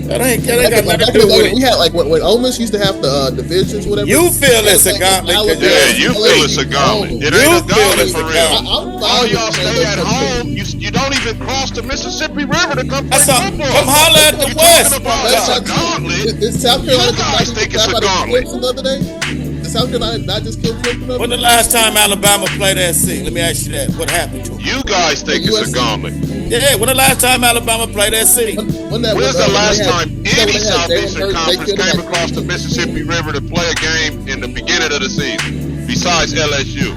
That ain't got nothing to do with it. We had like when Ole Miss used to have the divisions, whatever. You feel it's a gauntlet. Yeah, you feel it's a gauntlet. It ain't a gauntlet for real. All y'all stay at home. You don't even cross the Mississippi River to come play football. Come holler at the West. That's a gauntlet. Did South Carolina You guys think it's a gauntlet? The other day? Did South Carolina not just kill Clemson? When the last time Alabama played SC? Let me ask you that. What happened to them? You guys think it's a gauntlet. Yeah, when the last time Alabama played SC? When's the last time any Southeastern Conference came across the Mississippi River to play a game in the beginning of the season, besides LSU?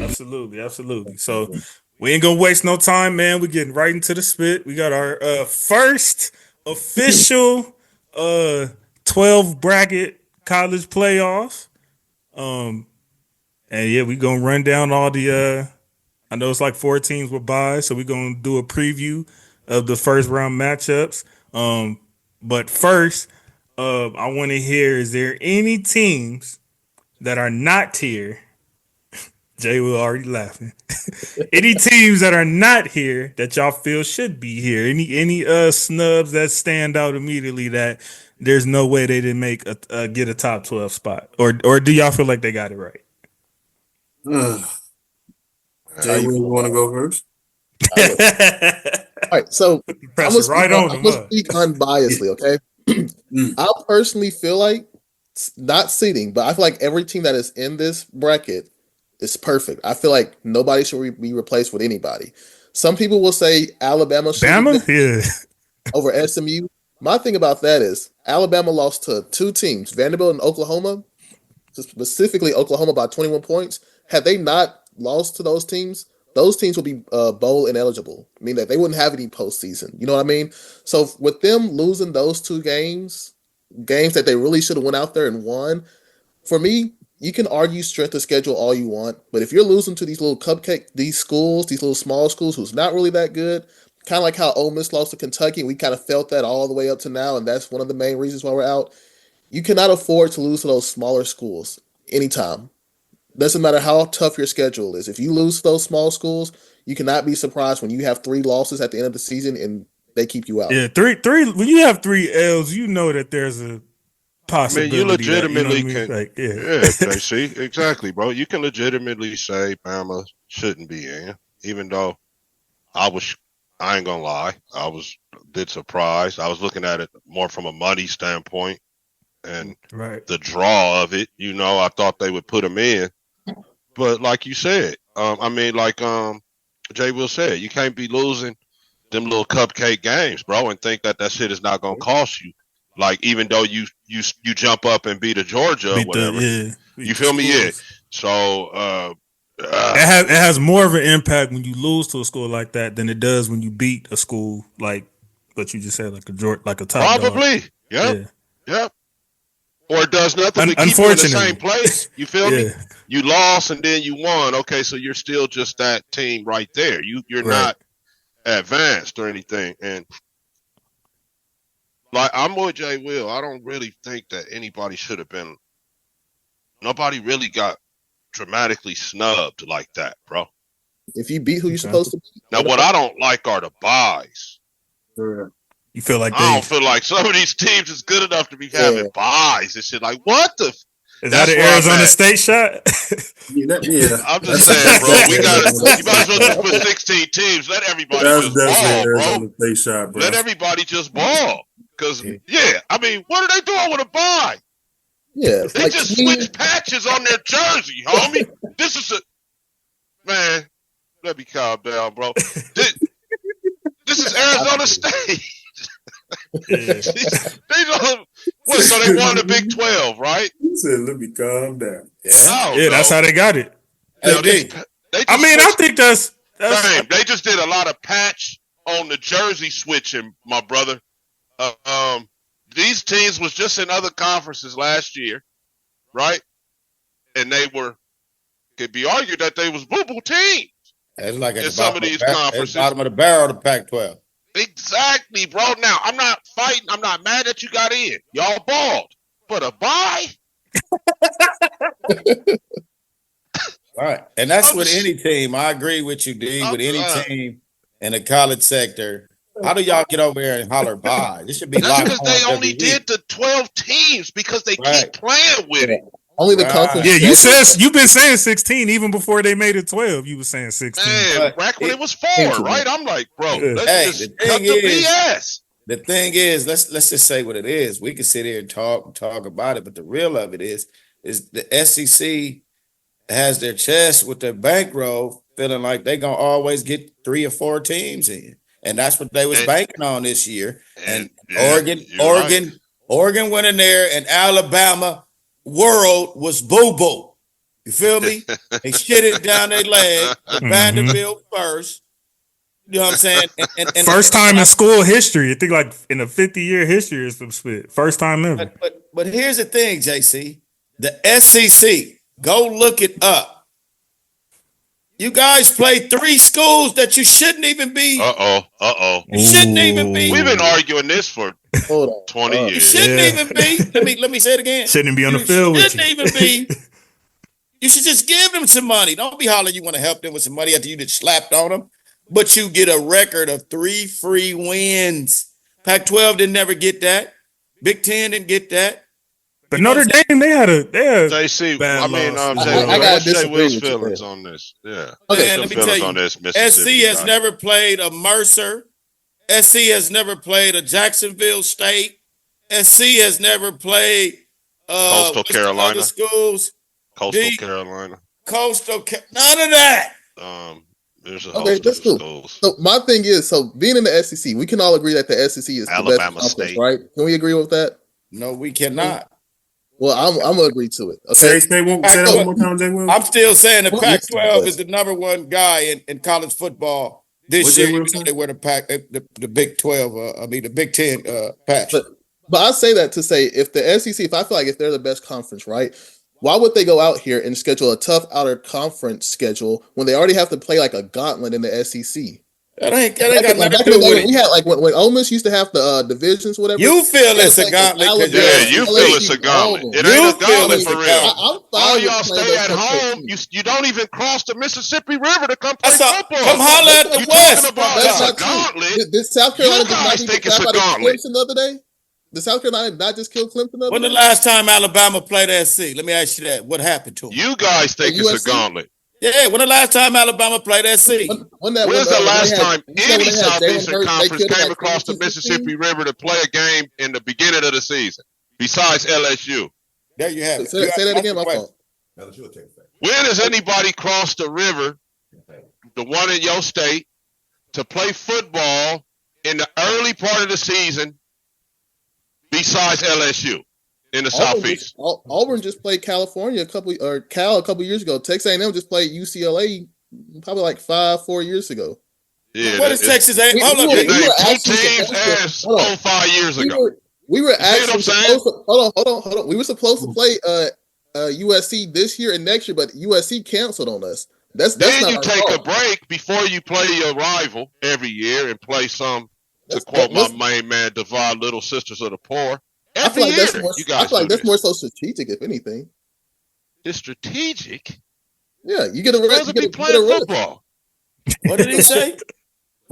Absolutely. So we ain't gonna waste no time, man. We're getting right into the spit. We got our first official 12 bracket college playoff. And yeah, we gonna run down all the I know it's like 4 teams with byes, so we're gonna do a preview of the first round matchups. But first, I want to hear: is there any teams that are not here? Jay will already laughing. Any teams that are not here that y'all feel should be here? Any snubs that stand out immediately that there's no way they didn't make get a top 12 spot, or do y'all feel like they got it right? Jay, you want to go first? All right, so I'm gonna speak unbiasedly, okay? I personally feel like not seeding, but I feel like every team that is in this bracket is perfect. I feel like nobody should be replaced with anybody. Some people will say Alabama should be over SMU. My thing about that is Alabama lost to 2 teams, Vanderbilt and Oklahoma, specifically Oklahoma by 21 points. Had they not lost to those teams will be bowl ineligible. I mean, that they wouldn't have any postseason. You know what I mean? So with them losing those 2 games that they really should have went out there and won, for me, you can argue strength of schedule all you want, but if you're losing to these little these little small schools who's not really that good, kind of like how Ole Miss lost to Kentucky, we kind of felt that all the way up to now, and that's one of the main reasons why we're out. You cannot afford to lose to those smaller schools anytime. Doesn't matter how tough your schedule is. If you lose those small schools, you cannot be surprised when you have 3 losses at the end of the season and they keep you out. Yeah, three. When you have 3 L's, you know that there's a possibility. I mean, you legitimately can. Like, JC, exactly, bro. You can legitimately say Bama shouldn't be in, even though I ain't gonna lie, I was a bit surprised. I was looking at it more from a money standpoint and the draw of it. You know, I thought they would put them in. But like you said, I mean, like Jay Will said, you can't be losing them little cupcake games, bro, and think that shit is not gonna cost you. Like, even though you jump up and beat a Georgia or whatever, you feel me? Yeah. So it has more of an impact when you lose to a school like that than it does when you beat a school like what you just said, like a top probably. Dog. Yep. Or it does nothing to keep you in the same place. You feel me? You lost and then you won. Okay, so you're still just that team right there. You're not advanced or anything. And like, I'm with Jay Will. I don't really think that anybody should have been. Nobody really got dramatically snubbed like that, bro. If you beat who you're supposed to beat. Now, what I don't like are the buys. You feel like I don't feel like some of these teams is good enough to be having buys and shit. Like, what the? Is that an Arizona State shot? I'm just saying, bro. You might as well just put 16 teams. Let everybody just ball, bro. State shot, bro. Let everybody just ball. Because, I mean, what are they doing with a buy? Yeah. They like just switch patches on their jersey, homie. This is man, let me calm down, bro. This is Arizona State. They don't. What? So they won the Big 12, right? He said, "Let me calm down." Yeah, that's how they got it. I think that's same. They just did a lot of patch on the jersey switching, my brother. These teams was just in other conferences last year, right? And they could be argued that they was boo-boo teams. It's like in some of these conferences, bottom of the barrel of the Pac-12. Exactly, bro. Now, I'm not fighting. I'm not mad that you got in. Y'all balled. But a bye? Right. And that's with any team. I agree with you, D. With any team in the college sector, How do y'all get over here and holler bye? This should be That's locked because on they every only week. did the 12 teams because they Right. keep playing with it. Only the Right. conference. Yeah, you've been saying 16 even before they made it 12. You were saying 16. Man, But back when it was 4, Thank you. right? I'm like, bro, Yeah. let's Hey, just the cut thing the is- BS. The thing is, let's just say what it is. We can sit here and talk about it, but the real of it is the SEC has their chest with their bankroll, feeling like they're gonna always get 3 or 4 teams in, and that's what they was And- banking on this year. And yeah, Oregon went in there, and Alabama world was boo boo. You feel me? They shit it down their leg. Vanderbilt first. You know what I'm saying? And First time in school history. I think like in a 50-year history or some shit. First time ever. But here's the thing, JC. The SEC, go look it up. You guys play 3 schools that you shouldn't even be. Uh-oh. You shouldn't even be. We've been arguing this for Hold on. 20 You years. shouldn't Yeah. even be. Let me say it again. Shouldn't be on the You field with shouldn't you. even be. You should just give them some money. Don't be hollering you want to help them with some money after you just slapped on them. But you get a record of 3 free wins. Pac-12 didn't never get that. Big Ten didn't get that. But Notre Dame, they had JC, bad I mean, loss. Jay, I gotta what's Jay disagree Will's with you feelings there. on this? Yeah. Okay, Man, let me tell you, on this, SC Mississippi has guy. never played a Mercer. SC has never played a Jacksonville State. SC has never played Coastal what's the Carolina. other schools. Coastal D- Carolina. None of that. There's a Okay, host that's of cool. schools. So my thing is, so being in the SEC, we can all agree that the SEC is the Alabama best conference, State. right? Can we agree with that? No, we cannot. Well, I'm gonna agree to it. Say Okay. say that one more time, Jay Will. I'm still saying the Well, Pac-12 yes. is the number one guy in college football this What's year. that You word, know, sir? they wear the Big 12. The Big 10 patch. But I say that to say if the SEC, if I feel like if they're the best conference, right? Why would they go out here and schedule a tough outer conference schedule when they already have to play like a gauntlet in the SEC? That ain't got Like, nothing back to in do the day, with we it. had like when Ole Miss used to have the divisions, whatever. You feel it's a like gauntlet because Alabama, Yeah, you feel it's a LSU, gauntlet. all It You ain't a feel gauntlet it's for a real. gauntlet. I'm fine All with y'all playing stay those at tough home. teams. You don't even cross the Mississippi River to come play That's a, football. come holler at the You West. talking about That's it's a not true. gauntlet? Did South Carolina You did not guys beat think the it's crap a out of gauntlet. Clemson the other day? Did South Carolina not just kill Clemson the other When the day? last time Alabama played SC? Let me ask you that. What happened to them? You guys think it's a USC? gauntlet. Yeah, when the last time Alabama played SC? When's When's the last time any Jalen Southeastern Hurts, they Conference killed them came like across the 22-16? Mississippi River to play a game in the beginning of the season, besides LSU? There you have it. Say that again, my fault. When has anybody crossed the river, the one in your state, to play football in the early part of the season besides LSU in the Southeast? Auburn just played California Cal a couple years ago. Texas A&M just played UCLA probably like 4 years ago. Yeah, What is Texas A? We- Hold we up. were- They named two actually teams supposed to- hold on. 5 years We ago. were see what I'm actually saying? supposed to hold on. We were supposed to play USC this year and next year, but USC canceled on us. That's Then not you our take a fault. break before you play your rival every year and play some, to That's- quote my that's- main man, Divide Little Sisters of the Poor. I Every feel like year, that's more. you I guys feel like do that's more so strategic, if anything. It's strategic. Yeah, you get a Who rest. doesn't You be get playing a rest. football What did he say?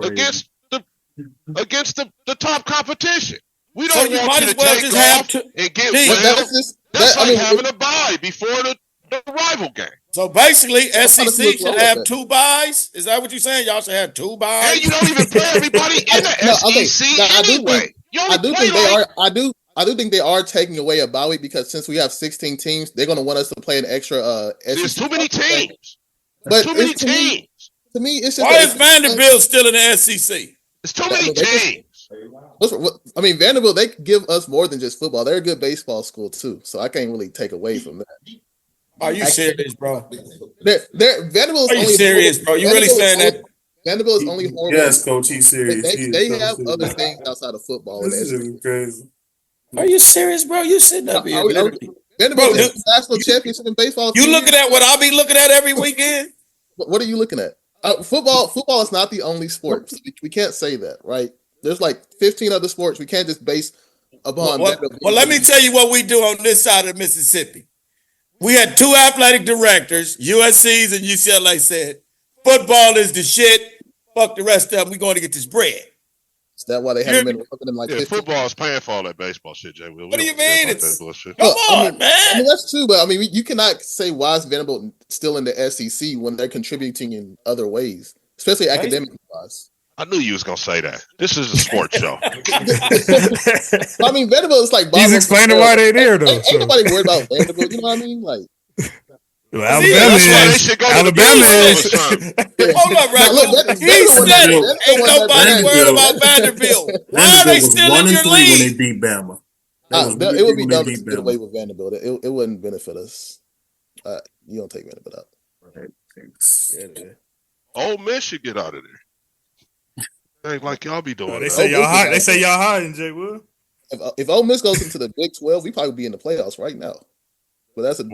against the top competition? We So don't you want might you as to well take just have off to. and get Hey, But well. that's just That's that. like I mean, having a bye before the rival game. So basically, How does SEC it look should wrong have with 2 buys. Is that what you're saying? Y'all should have 2 And buys. you don't even play everybody in the No, okay. SEC Now, I do anyway. think- You I only do play think they like are. I do think they are taking away a bye week because since we have 16 teams, they're going to want us to play an extra. there's SEC too many teams. But Too many it's- to me- teams. To me, it's just Why is Vanderbilt still in the SEC? There's too many they just- teams. I mean, Vanderbilt, they give us more than just football. They're a good baseball school too, so I can't really take away from that. Are you serious, bro? Vanderbilt. Are you serious, bro? You really saying that? Vanderbilt is only horrible. Yes, coach, he's serious. They have other things outside of football. in the This SEC. is crazy. Are you serious, bro? You sitting up here. Literally. Vanderbilt Bro, is national championship in baseball. You looking at what I'll be looking at every weekend? What are you looking at? Football is not the only sport. So we can't say that, right? There's like 15 other sports. We can't just base upon. Well, let me tell you what we do on this side of Mississippi. We had 2 athletic directors, USC's and UCLA, said football is the shit. Fuck the rest of them. We're going to get this bread. That's why they haven't been working in like Yeah, 15 football is paying for all that baseball shit, Jay Will. What do you mean? That It's bullshit. come Well, on, man. I mean, that's true, but I mean, you cannot say why is Vanderbilt still in the SEC when they're contributing in other ways, especially academic wise. I knew you was gonna say that. This is a sports show. I mean, Vanderbilt is like He's explaining why they're there, though. Ain't nobody worried about Vanderbilt. You know what I mean? Like, Well, That's why they should go Alabama to is. the Hold up, right? He said ain't nobody worried about Vanderbilt. Why are they still in your when they league? beat Bama. it would be dumb to get away with Vanderbilt. It wouldn't benefit us. You don't take Vanderbilt out. Right. Ole Miss should get out of there. Ain't like y'all be doing. They say y'all hot. They say y'all hot in Jay Will. If Ole Miss goes into the Big 12, we probably be in the playoffs right now. But that's a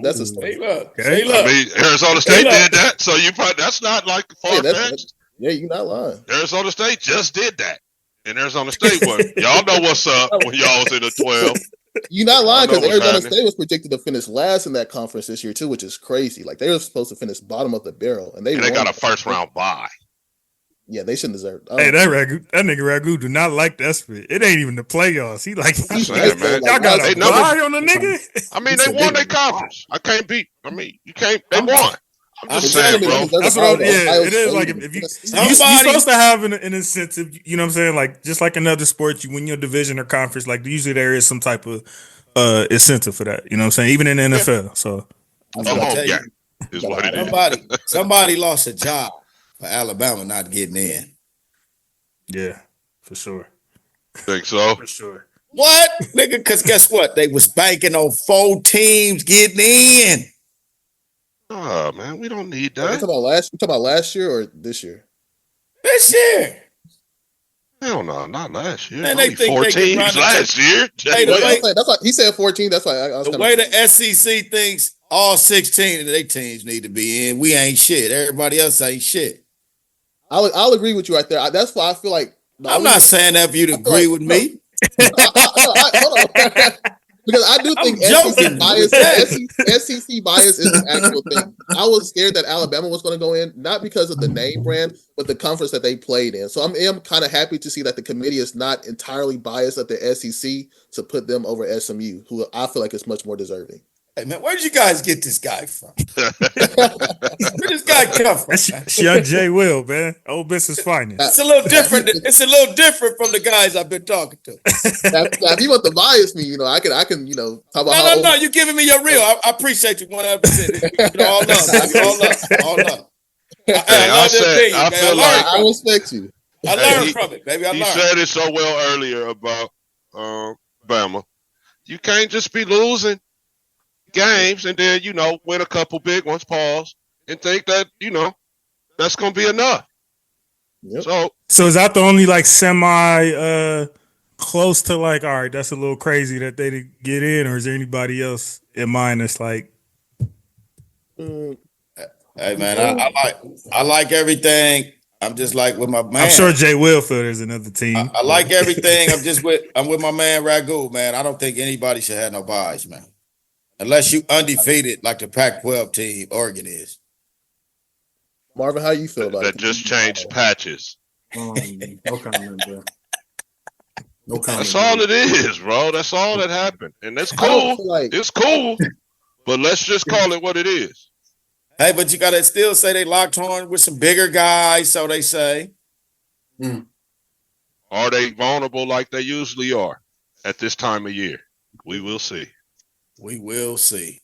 Hey, look. Okay. Hey, look. I mean, Arizona State did that, so you probably that's not like far fetched. Yeah, you're not lying. Arizona State just did that, and Arizona State was. Y'all know what's up when y'all was in the 12. You're not lying I know because what's Arizona happening. State was projected to finish last in that conference this year too, which is crazy. Like they were supposed to finish bottom of the barrel, and they got a first round bye. Yeah, they shouldn't deserve. Hey, that nigga Ragu do not like that spit. It ain't even the playoffs. He like, I'm saying, man. y'all got a They buy on the nigga. I mean, they won their conference. I can't beat. I mean, you can't. They won. I'm just saying, bro. That's what it is. Like if you you're supposed to have an incentive. You know what I'm saying? Like just like another sport, you win your division or conference. Like usually there is some type of incentive for that. You know what I'm saying? Even in the NFL. So A home game is what it is. Somebody lost a job for Alabama not getting in. Yeah, for sure. Think so? For sure. What, nigga? Because guess what? They was banking on 4 teams getting in. Oh man, we don't need You that. talking about last year or this year? This year. Hell no, not last year. Man, Only they think 4 they can teams run it. last year. Hey, the way- That's why he said 14. That's why I was The way the SEC thinks all 16 of their teams need to be in, we ain't shit. Everybody else ain't shit. I'll agree with you right there. That's why I feel like I'm not saying that for you to agree with me. Hold on. Because I do think joking. SEC bias is an actual thing. I was scared that Alabama was going to go in, not because of the name brand, but the conference that they played in. So I'm kind of happy to see that the committee is not entirely biased at the SEC to put them over SMU, who I feel like is much more deserving. Hey man, where'd you guys get this guy from? Where this guy come from? That's young Jay Will, man. Old business finest. It's a little different. It's a little different from the guys I've been talking to. Now, if you want to bias me, I can, talk about No. You're giving me your real. I appreciate you 100%. All love, all love. I respect you. I learned from it, baby. He said it so well earlier about Bama. You can't just be losing games and then win a couple big ones, pause, and think that that's gonna be enough. Yep. So is that the only like semi close to like, all right, that's a little crazy that they didn't get in, or is there anybody else in mind that's like? Hey man, I like everything. I'm just like with my man. I'm sure Jay Will feel there's another team. I like everything. I'm with my man Ragu, man. I don't think anybody should have no buys, man. Unless you undefeated like the Pac-12 team Oregon is. Marvin, how you feel about that? That just changed patches. No comment, bro. No comment. That's all it is, bro. That's all that happened, and that's cool. It's cool, but let's just call it what it is. Hey, but you gotta still say they locked horn with some bigger guys, so they say. Are they vulnerable like they usually are at this time of year? We will see. We will see.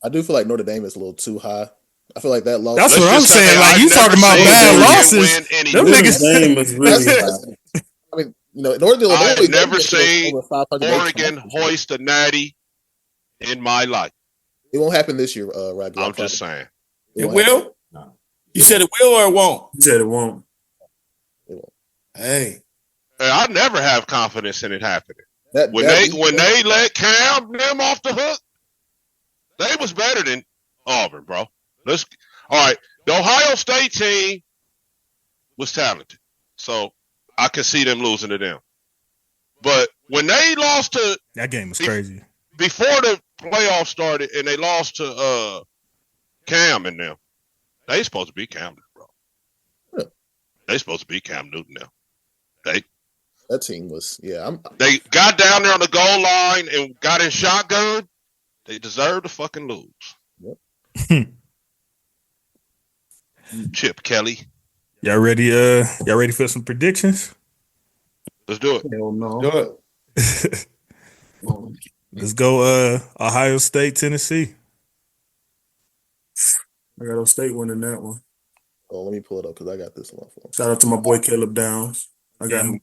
I do feel like Notre Dame is a little too high. I feel like that loss. That's what I'm saying. Like you talking about bad losses. Them niggas is really high. I mean, Northern Illinois. I've never seen Oregon hoist a natty in my life. It won't happen this year, Ragu. I'm just saying. It will? No. You said it will or it won't? You said it won't. It won't. Hey. I never have confidence in it happening. When they let Cam them off the hook, they was better than Auburn, bro. All right. The Ohio State team was talented, so I could see them losing to them. But when they lost to that game was crazy before the playoffs started, and they lost to Cam and them, they supposed to be Cam, bro. Yeah. They supposed to be Cam Newton now. That team was, They got down there on the goal line and got in shotgun. They deserve to fucking lose. Yep. Chip Kelly. Y'all ready? Y'all ready for some predictions? Let's do it. Hell no. Do it. Let's go. Ohio State, Tennessee. I got Ohio State winning that one. Oh, let me pull it up because I got this one for him. Shout out to my boy Caleb Downs. I got him.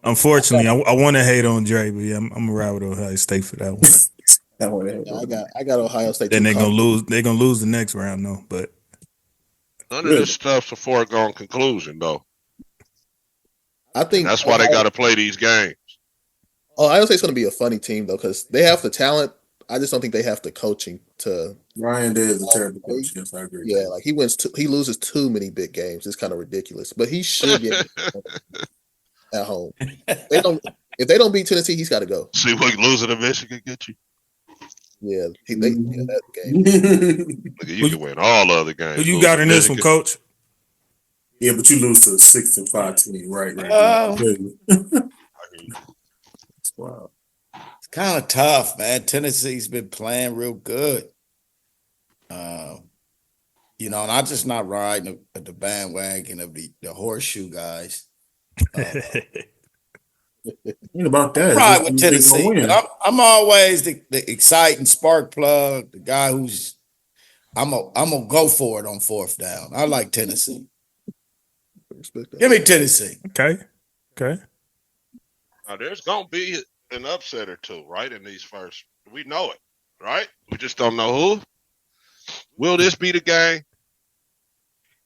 Unfortunately, I want to hate on Dre, but yeah, I'm gonna ride with Ohio State for that one. I got Ohio State. Then they're gonna lose. They're gonna lose the next round, though. But none of this stuff's a foregone conclusion, though. I think that's why they got to play these games. Ohio State's going to be a funny team though, because they have the talent. I just don't think they have the coaching to. Ryan Day is a terrible coach. Yes, I agree. Yeah, like he loses too many big games. It's kind of ridiculous, but he should be at home. If they don't beat Tennessee, he's got to go. See what losing to Michigan get you? Yeah, that game. You can win all other games. Who you got in this one, Coach? Yeah, but you lose to a 6-5 team, right? Wow. It's kind of tough, man. Tennessee's been playing real good. And I'm just not riding the bandwagon of the horseshoe guys. Ain't about that. Right with Tennessee. I'm always the exciting spark plug, the guy who's I'm gonna go for it on fourth down. I like Tennessee. Give me Tennessee. Okay. Now there's gonna be an upset or two, right? In these first, we know it, right? We just don't know who. Will this be the game?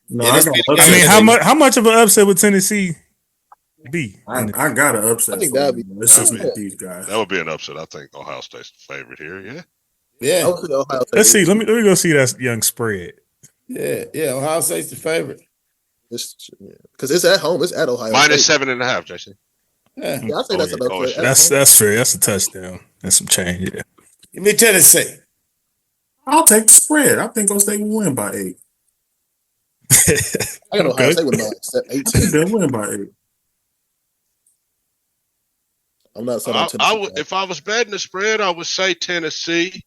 No, how much of an upset would Tennessee be? I got an upset. I think that'd be. Let's just make these guys. That would be an upset. I think Ohio State's the favorite here. Yeah. Let's see. Let me go see that young spread. Yeah. Ohio State's the favorite. Because it's at home. It's at Ohio Minus State. 7.5, Jason. Yeah, I say that's an upset. That's fair. That's a touchdown. That's some change. Yeah. Give me Tennessee. I'll take the spread. I think Ohio State will win by 8. I got Ohio State with like 18. They'll win by 8. I'm not saying Tennessee. If I was betting the spread, I would say Tennessee.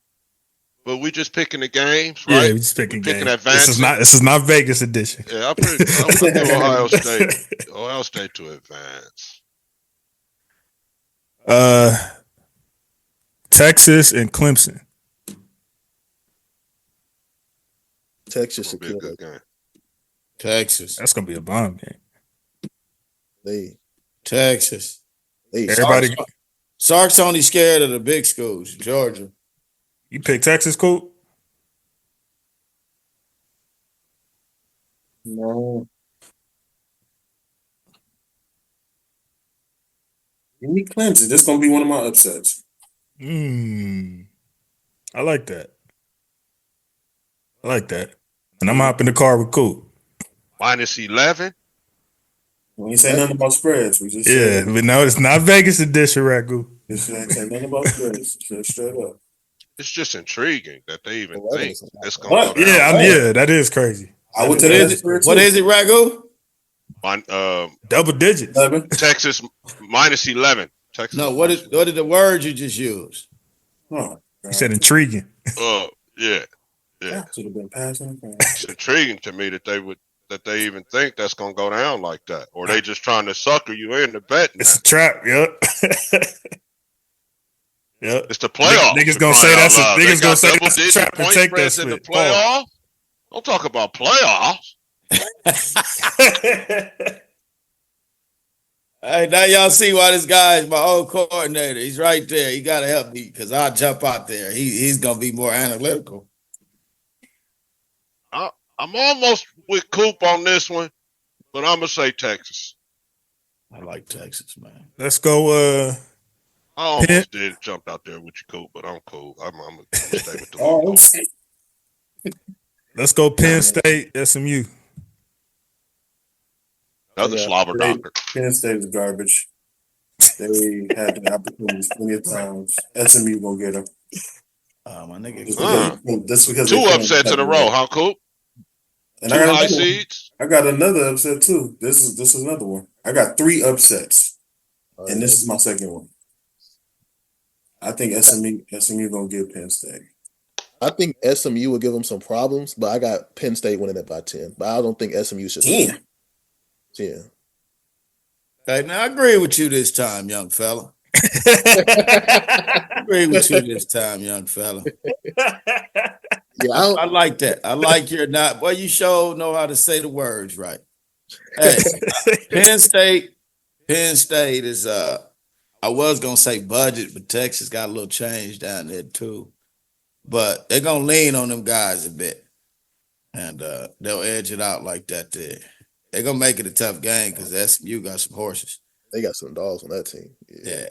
But we just picking the games, right? Yeah, we just picking games. Advance. This is not Vegas edition. Yeah, I'm picking Ohio State. Ohio State to advance. Texas and Clemson. Texas will be a good game. Texas. That's gonna be a bomb game. Texas. Everybody. Sark's only scared of the big schools. Georgia. You pick Texas, Cool? No. Give me Clemson. This is gonna be one of my upsets. I like that. And I'm hopping the car with Cool. Minus 11. We ain't say nothing about spreads. We just but no, it's not Vegas edition, Ragu. Just ain't say nothing about spreads. Straight up. It's just intriguing that they even think it's going to go down. Yeah, that is crazy. I would tell you. What is it, Ragu? Double digits. 11. Texas minus 11. Texas. No, what are the words you just used? Oh, you said intriguing. Yeah. Should have been passing. It's intriguing to me that they even think that's gonna go down like that, or they just trying to sucker you into betting. It's a trap. Yep. It's the playoffs. Niggas gonna say that's a trap and take that in the split. playoff. Don't talk about playoffs. Hey, now y'all see why this guy is my old coordinator. He's right there. He got to help me because I'll jump out there. He's going to be more analytical. I'm almost with Coop on this one, but I'm going to say Texas. I like Texas, man. Let's go. I almost did jump out there with you, Coop, but I'm cool. I'm going to stay with the Let's go Penn State, SMU. Another slobber knocker. Penn State is garbage. They had the opportunities plenty of times. SMU gonna get them. My nigga. Just because 2 upsets in a row, huh, Coop? And Two I got high another one. seeds. I got another upset too. This is another one. I got 3 upsets, All right, and this is my second one. I think SMU gonna get Penn State. I think SMU will give them some problems, but I got Penn State winning it by 10. But I don't think SMU should. 10. Yeah. Okay, now I agree with you this time, young fella. I agree with you this time, young fella. Yeah, I like that. I like your not. Well, you sure know how to say the words right. Hey, Penn State is I was gonna say budget, but Texas got a little change down there too. But they're gonna lean on them guys a bit. And they'll edge it out like that there. They're gonna make it a tough game because SMU got some horses. they got some dogs on that team. Yeah.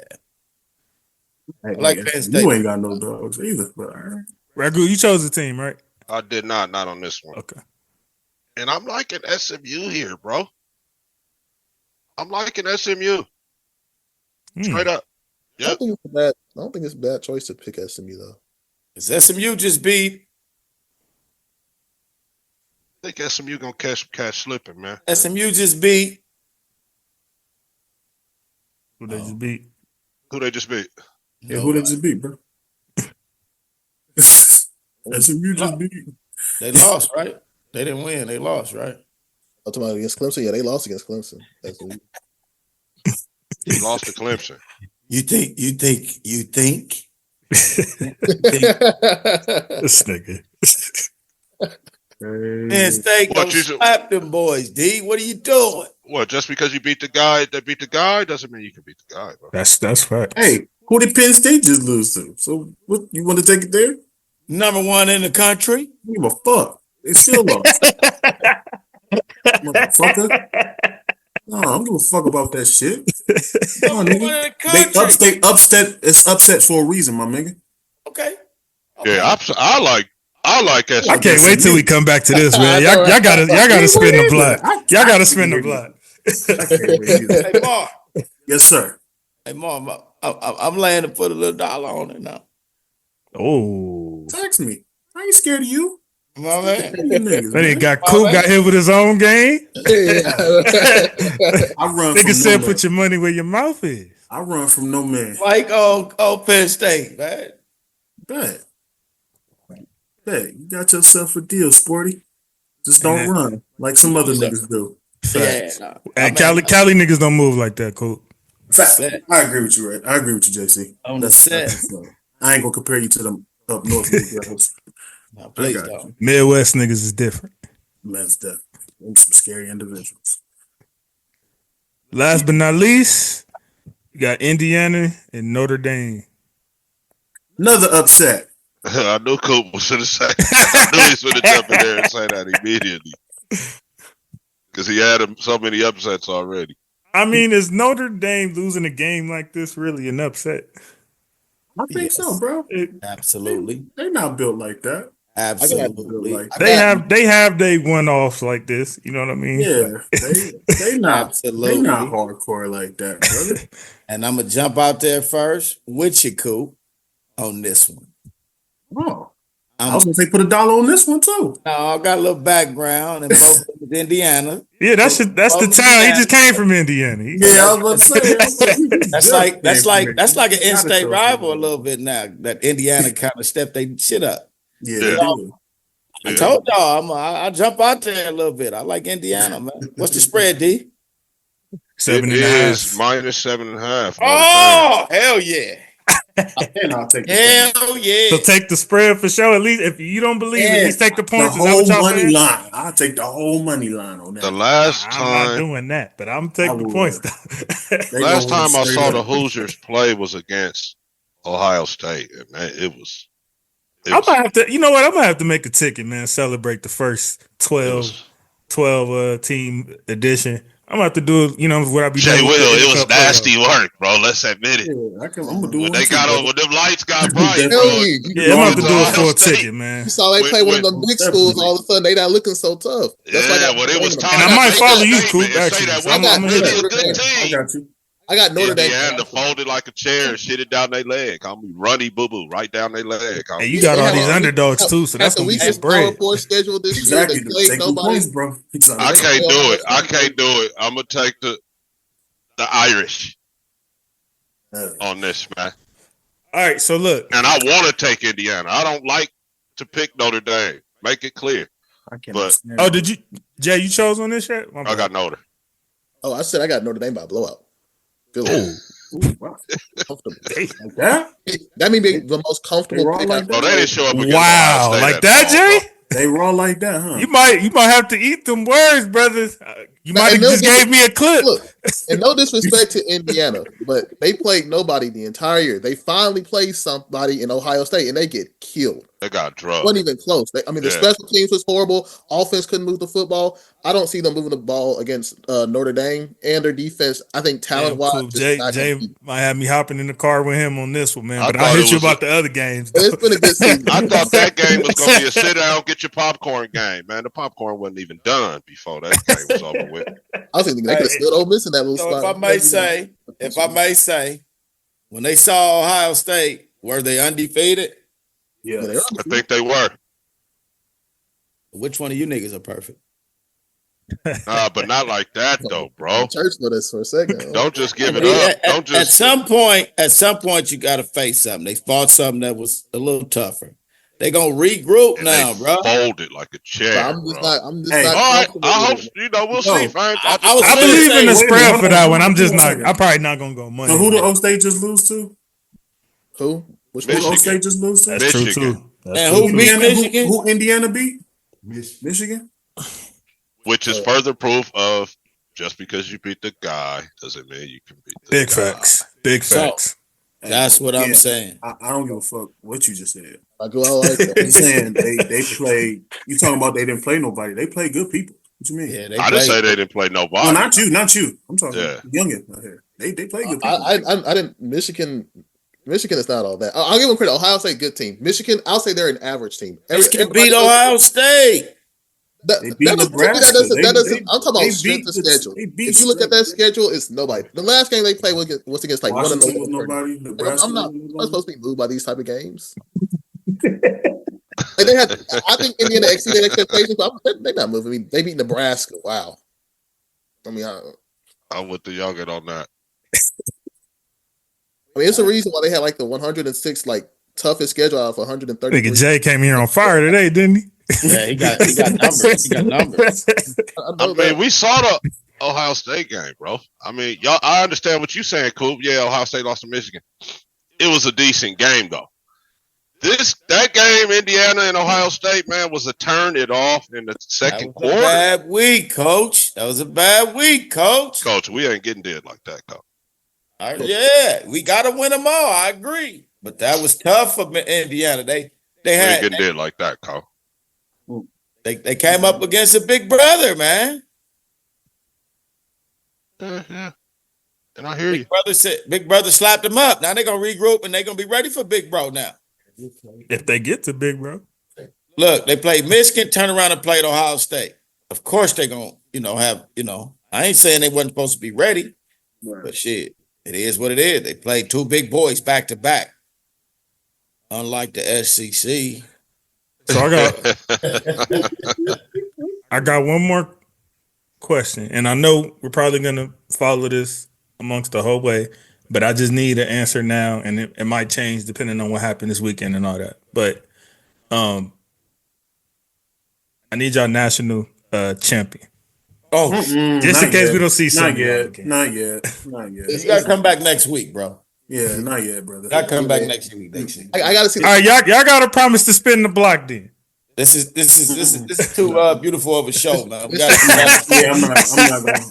Hey, I like Penn State. You ain't got no dogs either. But all right. Ragu, you chose the team, right? I did not on this one. Okay. And I'm liking SMU here, bro. I'm liking SMU. Straight up. I don't think it's a bad. I don't think it's a bad choice to pick SMU though. Is SMU just beat I think SMU gonna catch slipping, man. SMU just beat Who they just beat? Who they just beat? Yeah, who they just beat, bro? SMU just beat. They lost, right? They didn't win. They lost, right? I'm talking about against Clemson. Yeah, they lost against Clemson. SMU. He lost to Clemson. You think This nigga. Penn State What, gonna you- slap them boys, D? What are you doing? What? Just because you beat the guy that beat the guy doesn't mean you can beat the guy, bro. That's fact. Hey, who did Penn State just lose to? So what? You want to take it there? Number 1 in the country. Give a fuck. They still lost. Motherfucker. No, I don't give a fuck about that shit. Come on, Number 1 nigga. in the country. They upset. It's upset for a reason, my nigga. Okay. Yeah, I like SMU. I can't wait till we come back to this, man. Y'all gotta spin the block. Y'all gotta spin the block. Hey, Mark. Yes, sir. Hey, Mark. I'm laying to put a little dollar on it now. Oh, Text me. I ain't scared of you. My man. You niggas, that nigga man. got hit with his own game. I run Nigga from said, no "Put man. your money where your mouth is." I run from no man. Like Penn State, man. Bet. You got yourself a deal, Sporty. Just don't Yeah. run like some other niggas do. Yeah. No. And Cali niggas don't move like that, cool. Fact. Set. I agree with you, Ray. I agree with you, JC. On the set. I ain't gonna compare you to them up north niggas. No, please I got don't. Midwest niggas is different. That's definitely them some scary individuals. Last but not least, you got Indiana and Notre Dame. Another upset. I knew Coop was going to say. I knew he was going to jump in there and say that immediately. Because he had so many upsets already. I mean, is Notre Dame losing a game like this really an upset? I think Yes. so, bro. Absolutely. They not built like that. Absolutely. Like They have they one-offs like this. You know what I mean? yeah, they not Absolutely. they not hardcore like that, brother. And I'm gonna jump out there first with you, Coop, on this one. Oh, I I'm, was gonna say put $1 on this one too. no, I got a little background in both of Indiana. Yeah, that's the town. He just came from Indiana. Yeah, I was about to say. That's like an in-state rival a little bit now. That Indiana kind of stepped their shit up. Yeah, Yeah. they do. I told y'all I jump out there a little bit. I like Indiana, man. What's the spread, D? 7.5. It is minus 7.5. Oh, hell yeah. And I'll take Hell yeah. So take the spread for sure. At least if you don't believe it, at least take the the points. Is that whole what y'all money saying? line. I'll take the whole money line on that. The last I'm not time doing that, but I'm I taking the would. points though. They last gonna time I straight saw the up. Hoosiers play was against Ohio State. And man, it was I might have to. You know what? I might have to make a ticket, man. Celebrate the first 12 team edition. I'm gonna have to do it. You know what I be Jay doing. Will, with the it was NFL playoffs. nasty work, bro. Let's admit it. Yeah, I'm gonna do When one they too, got brother. on, when them lights got bright, Hell bro. yeah. Yeah, I'm gonna have to do Ohio it for a State. ticket, man. You saw they With- play one of with- them big schools. All of a sudden, they not looking so tough. That's why I Yeah, got well, it was them. time. And I might to follow make you, that Coop, statement and say actually. that So we I'm got gonna really hit a you. good I team. got you. I got Notre Dame. Indiana folded like a chair and shit it down their leg. Call me runny boo boo right down their leg. Hey, you got all these underdogs too, so that's gonna be some bread. Power 4 schedule this year. They played nobody. Points, bro. I can't do it. I can't do it. I'm gonna take the Irish on this, man. All right, so look, and I want to take Indiana. I don't like to pick Notre Dame. Make it clear. Oh, did you, Jay? You chose on this yet? I got Notre. Oh, I said I got Notre Dame by blowout. Wow. Comfortable. Like that? That may be the most comfortable pick. Like they didn't show up against wow, Ohio State like that, Jay? They raw like that, huh? You might have to eat them words, brothers. You might have just gave me a clip. Look, and no disrespect to Indiana, but they played nobody the entire year. They finally played somebody in Ohio State, and they get killed. They got drugged. Wasn't even close. The special teams was horrible. Offense couldn't move the football. I don't see them moving the ball against Notre Dame, and their defense, I think talent-wise. Cool. Jay might have me hopping in the car with him on this one, man. But I'll hit you about the other games. It's been a good season. I thought that game was going to be a sit-down, get your popcorn game, man. The popcorn wasn't even done before that game was over with. I was thinking they could have stood Ole Miss in that little spot. If I may say, when they saw Ohio State, were they undefeated? Yeah, I think they were. Which one of you niggas are perfect? But not like that though, bro. Church with us for a second. Don't just give it up. Don't just. At some point, you got to face something. They fought something that was a little tougher. They gonna regroup now, bro. Folded like a chair. I'm just bro. not. All right. I hope we'll see. I believe in the spread for that one. I'm just not. I'm probably not gonna go money. So who did O State just lose to? Who? Who did O State just lose to? That's true too. And who beat Michigan? Who Indiana beat? Michigan. Which is further proof of just because you beat the guy doesn't mean you can beat the Big guy. facts. Big facts. That's what I'm saying. I don't give a fuck what you just said. I like that. I'm saying they played. You talking about they didn't play nobody? They played good people. What you mean? Yeah, I didn't say they didn't play nobody. No, not you. I'm talking youngin out here. They played good people. I didn't. Michigan is not all that. I'll give them credit. Ohio State, good team. Michigan, I'll say they're an average team. Michigan beat Ohio State. They beat Nebraska. I'm talking about strength of schedule. If you look at that schedule, it's nobody. The last game they played was against like Washington one of nobody. I'm not supposed to be moved by these type of games. I think Indiana exceeded expectations, but they're not moving me. They beat Nebraska. Wow. I mean, I'm with the youngin on that. It's a reason why they had like the 106 like toughest schedule out of 130. Nigga Jay came here on fire today, didn't he? Yeah, he got numbers. He got numbers. I mean, we saw the Ohio State game, bro. I mean, y'all. I understand what you're saying, Coop. Yeah, Ohio State lost to Michigan. It was a decent game, though. That game, Indiana and Ohio State, man, was a turn it off in the second quarter. Bad week, Coach. That was a bad week, Coach. Coach, we ain't getting dead like that, Coach. Yeah, we got to win them all. I agree, but that was tough for Indiana. They ain't getting dead like that, Coach. They came up against a big brother, man. Yeah. And I hear you. Big brother slapped them up. Now they're gonna regroup and they're gonna be ready for Big Bro now. If they get to Big Bro. Look, they played Michigan, turn around and played Ohio State. Of course they're gonna, have, I ain't saying they wasn't supposed to be ready, but shit, it is what it is. They played two big boys back to back. Unlike the SEC. So I got one more question, and I know we're probably gonna follow this amongst the whole way, but I just need an answer now, and it might change depending on what happened this weekend and all that. But I need y'all national champion. Oh, just in case we don't see something. Not yet. You gotta come back next week, bro. Yeah, not yet, brother. Gotta come back next week. I gotta see. All right, y'all gotta promise to spin the block then. This is too beautiful of a show, man.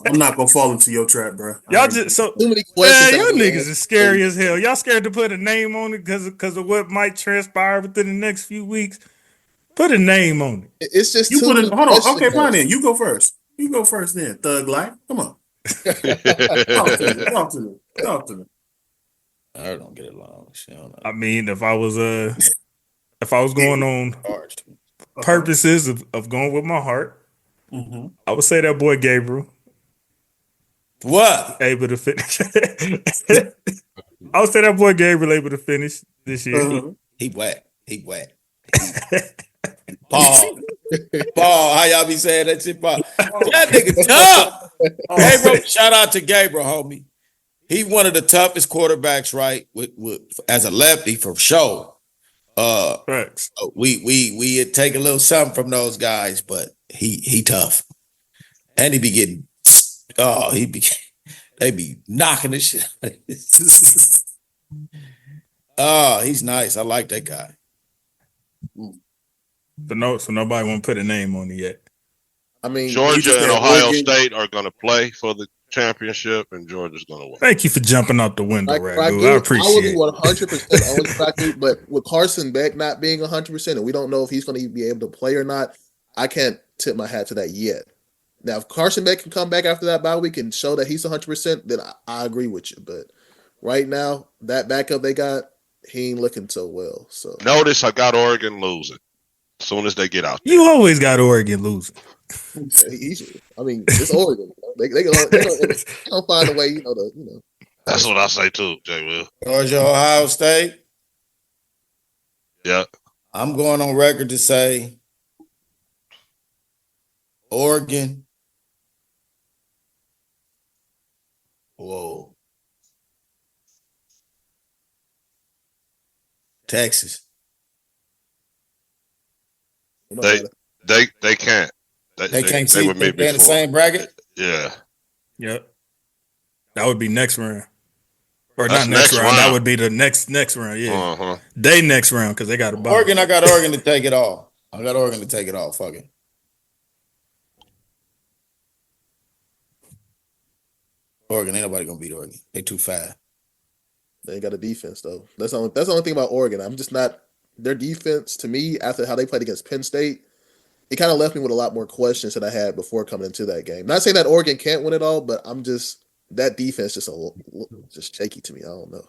I'm not gonna fall into your trap, bro. Y'all just so too many questions. Y'all niggas is scary as hell. Y'all scared to put a name on it because of what might transpire within the next few weeks. Put a name on it. It's just you put it. Hold on. Okay, fine then. You go first. Then. Thug Life. Come on. Talk to me. I don't get it long. I mean, if I was going on purposes of going with my heart, I would say that boy Gabriel. What? able to finish. I would say that boy Gabriel able to finish this year. He wet. Paul, how y'all be saying that shit, Paul? That nigga tough. Gabriel, shout out to Gabriel, homie. He one of the toughest quarterbacks, right? With as a lefty for sure. Facts. We take a little something from those guys, but he tough, and he be getting. They be knocking the shit out of this. Oh, he's nice. I like that guy. So nobody won't put a name on it yet. I mean, Georgia and Ohio State are going to play for the championship, and Georgia's going to win. Thank you for jumping out the window, Ragu. I appreciate it. I would be 100% on Ragu, but with Carson Beck not being 100%, and we don't know if he's going to be able to play or not, I can't tip my hat to that yet. Now, if Carson Beck can come back after that bye week and show that he's 100%, then I agree with you. But right now, that backup they got, he ain't looking so well. So notice I got Oregon losing as soon as they get out there. You always got Oregon losing. I mean, it's Oregon. They gonna find a way, That's what I say too, Jay Will. Georgia, Ohio State. Yeah. I'm going on record to say Oregon. Whoa. Texas. They can't. They can't see they in the same bracket? Yeah. Yep. That would be next round. Or that's not next round. That would be the next round, yeah. Uh-huh. They next round because they got a bye. Oregon, I got Oregon to take it all. Fuck it. Oregon, ain't nobody gonna beat Oregon. They too fast. They ain't got a defense though. That's the only thing about Oregon. I'm just not their defense to me after how they played against Penn State. It kind of left me with a lot more questions than I had before coming into that game. Not saying that Oregon can't win it all, but I'm just that defense just shaky to me. I don't know.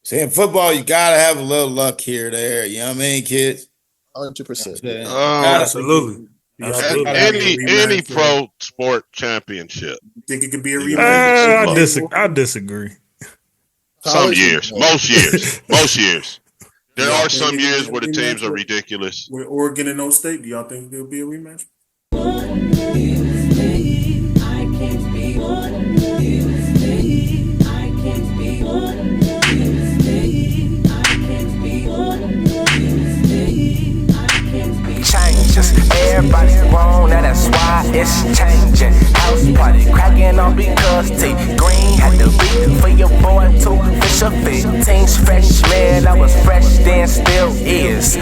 See, in football, you gotta have a little luck here or there. You know what I mean, kids? 100%. Absolutely. Any pro sport championship. Think it could be a rematch? I disagree. Some years, most years. There are some years where the teams are ridiculous. With Oregon and No State, do y'all think there'll be a rematch? Changes. Everybody grown, now that's why it's changing. House party cracking on because T Green had to beat for your boy too. Fisher 15's freshman, I was fresh then, still is.